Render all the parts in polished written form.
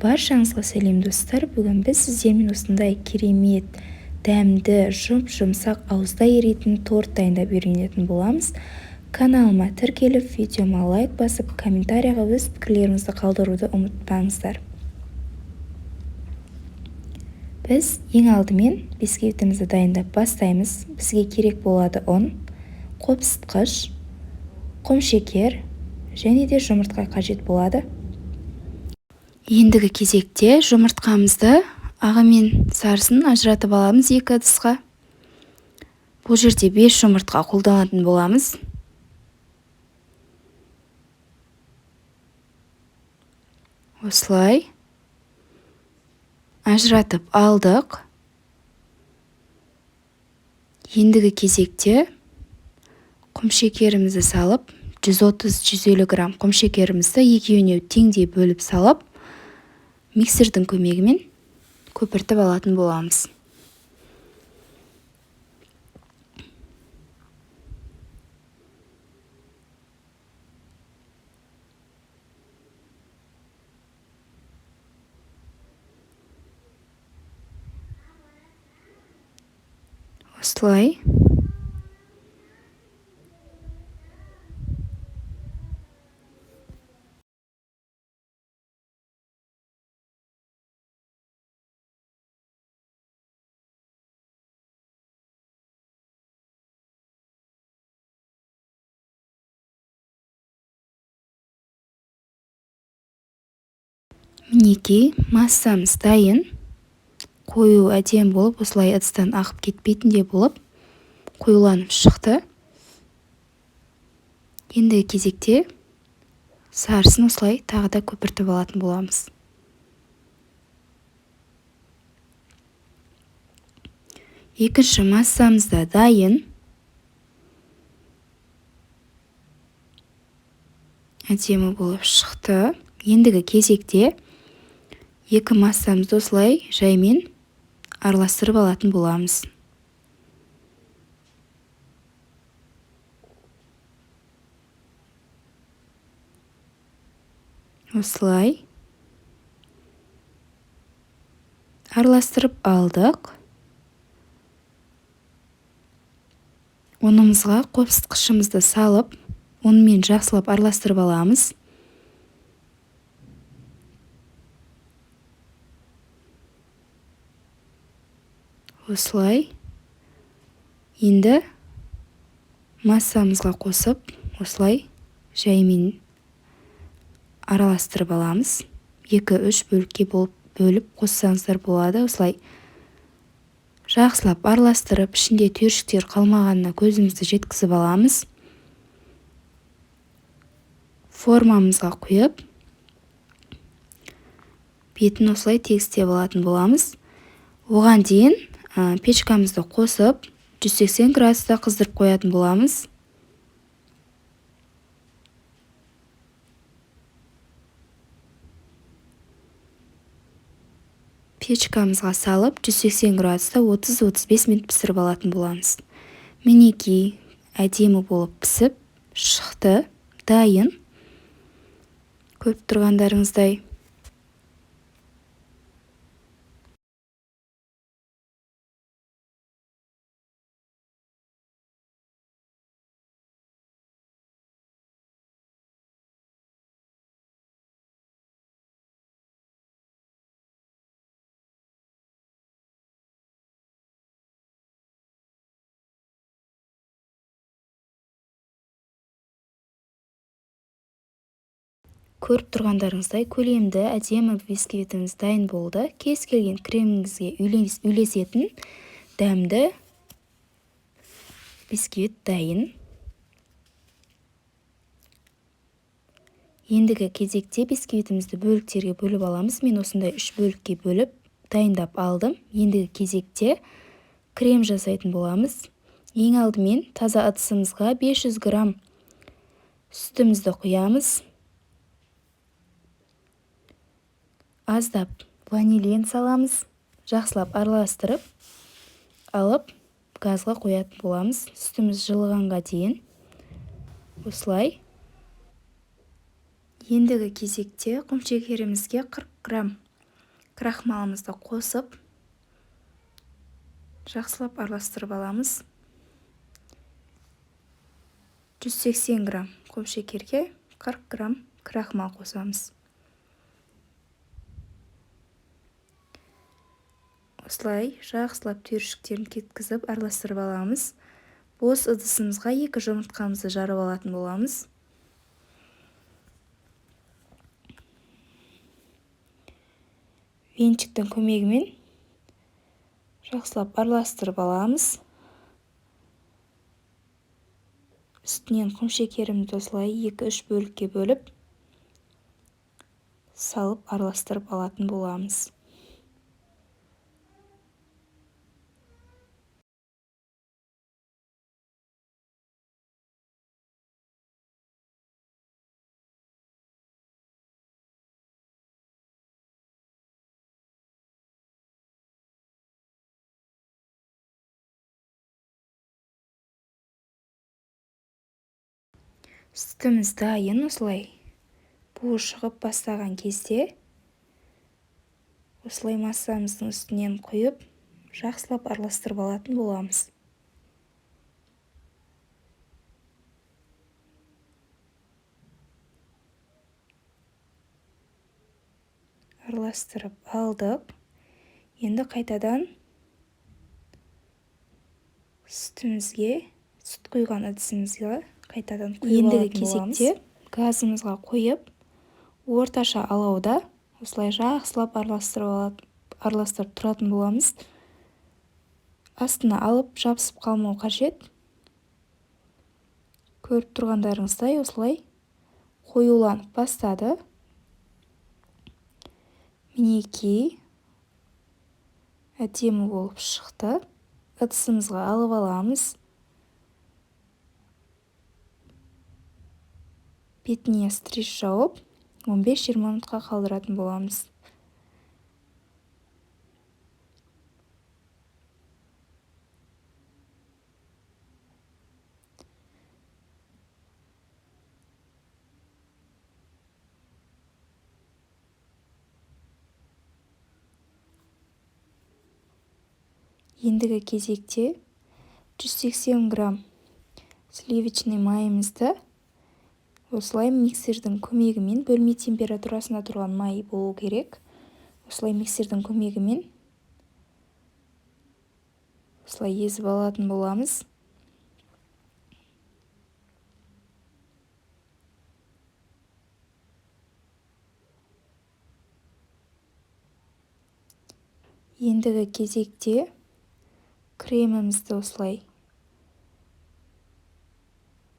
Баршаңызға сәлем достар. Бүгін біз сіздермен осындай керемет, дәмді, жұмсақ, ауызда еритін торт дайындап үйренетін боламыз. Каналыма тіркеліп, видеома лайк басып, комментарияға өз пікірлеріңізді қалдыруды ұмытпаңыздар. Біз ең алдымен бисквитімізді дайындап бастаймыз. Бізге керек болады ұн, қопсытқыш, құмшекер және де жұмыртқа қажет болады. Ендігі кезекте жұмыртқамызды ағы мен сарысын ажыратып аламыз 2 ыдысқа. Бұл жерде 5 жұмыртқа қолданатын боламыз. Осылай ажыратып алдық. Ендігі кезекте құмшекерімізді салып, 130-150 грамм құмшекерімізді екеуіне теңдей бөліп салып, миксердің көмегімен көпіртіп алатын боламыз. Осылай. Мінекей, массамыз дайын. Қою әдем болып, осылай ыдыстан ағып кетпейтіндей болып, қоюланып шықты. Ендігі кезекте сарысын осылай тағы да көпіртіп алатын боламыз. Екінші массамыз да дайын. Әдемі болып шықты. Ендігі кезекте екі массамызды осылай жаймен араластырып алатын боламыз. Осылай араластырып алдық. Ұнымызға қопсытқышымызды салып, онымен жақсылап араластырып аламыз. Осылай. Енді массамызға қосып, осылай жаймен араластырып аламыз. 2-3 бөлікке бөліп қоссаңыздар болады. Осылай жақсылап араластырып, ішінде түйіршіктер қалмағанына көзімізді жеткізіп аламыз. Формамызға құйып, бетін осылай тегістеп алатын боламыз. Оған дейін печкамызды қосып, 180 градуста қыздырып қоятын боламыз. Печкамызға салып, 180 градуста 30-35 минут пісіріп алатын боламыз. Мінекей, әдемі болып пісіп шықты, дайын. Көріп тұрғандарыңыздай. Көріп тұрғандарыңыздай көлемді әдемі бисквитіміз дайын болды. Кез келген креміңізге үйлесетін дәмді бисквит дайын. Ендігі кезекте бисквитімізді бөліктерге бөліп аламыз. Мен осындай 3 бөлікке бөліп дайындап алдым. Ендігі кезекте крем жасайтын боламыз. Ең алдымен таза ыдысымызға 500 грамм сүтімізді құямыз. Аздап ванилин саламыз. Жақсылап араластырып алып, газға қоятын боламыз. Сүтіміз жылығанға дейін. Осылай. Ендігі кезекте құмшекерімізге 40 грамм крахмалымызды қосып жақсылап араластырып аламыз. 180 грамм құм шекерге 40 грамм крахмал қосамыз. Осылай жақсылап түйіршіктерін кеткізіп араластырып аламыз. Бос ыдысымызға 2 жұмыртқамызды жарып алатын боламыз. Венчиктің көмегімен жақсылап араластырып аламыз. Үстінен құм шекерімді осылай 2-3 бөлікке бөліп салып араластырып алатын боламыз. Сүтіміз дайын. Осылай буы шығып бастаған кезде осылай массамыздың үстінен құйып жақсылап араластырып алатын боламыз. Араластырып алдық. Енді қайтадан сүт құйған ыдысымызға қайтадан құйып алатын боламыз. Ендігі кезекте газымызға қойып, орташа алауда осылай жақсылап араластырып тұратын боламыз. Астына алып жабысып қалмау қажет. Көріп тұрғандарыңыздай осылай қоюланып бастады. Мінекей әдемі болып шықты. Ыдысымызға алып аламыз. Бетіне стриж жауып 15-20 минутқа қалдыратын боламыз. Ендігі кезекте 180 грамм сливочный майымызды осылай миксердің көмегімен, бөлме температурасында тұрған май болу керек. Осылай миксердің көмегімен осылай езіп алатын боламыз. Ендігі кезекте кремімізді осылай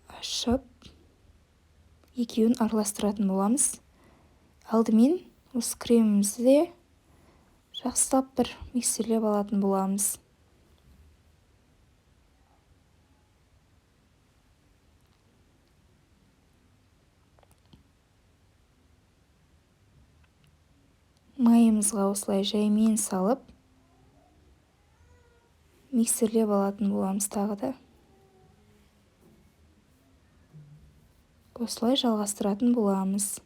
ашып, екеуін араластыратын боламыз. Алдымен осы кремімізді жақсылап бір миксерлеп алатын боламыз. Майымызға осылай жаймен салып, миксерлеп алатын боламыз тағы да. Осылай жалғастыратын боламыз.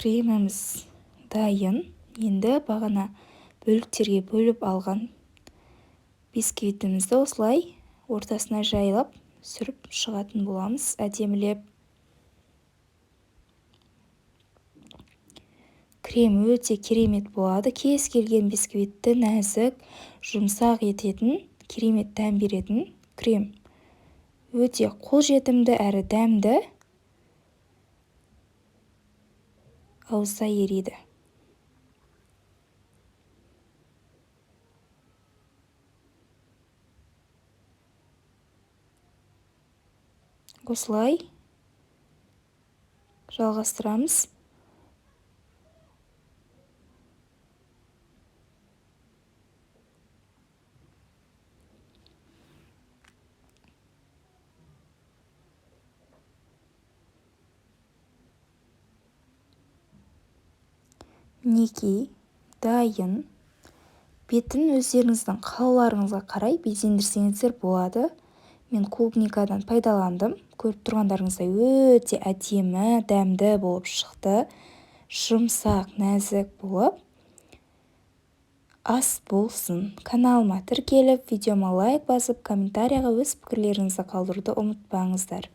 Креміміз дайын. Енді бағана бөліктерге бөліп алған бисквитімізді осылай ортасына жайлап сүріп шығатын боламыз, әдемілеп. Крем өте керемет болады. Кез келген бисквитті нәзік, жұмсақ ететін, керемет дәм беретін крем. Өте қолжетімді әрі дәмді. Ауызда ериді. Осылай жалғастырамыз. мінекей дайын. Бетін өздеріңіздің қалауларыңызға қарай безендірсеңіздер болады. Мен клубникадан пайдаландым. Көріп тұрғандарыңыздай өте әдемі, дәмді болып шықты. Жұмсақ, нәзік болып. Ас болсын. Каналыма тіркеліп, видеома лайк басып, комментарияға өз пікірлеріңізді қалдыруды ұмытпаңыздар.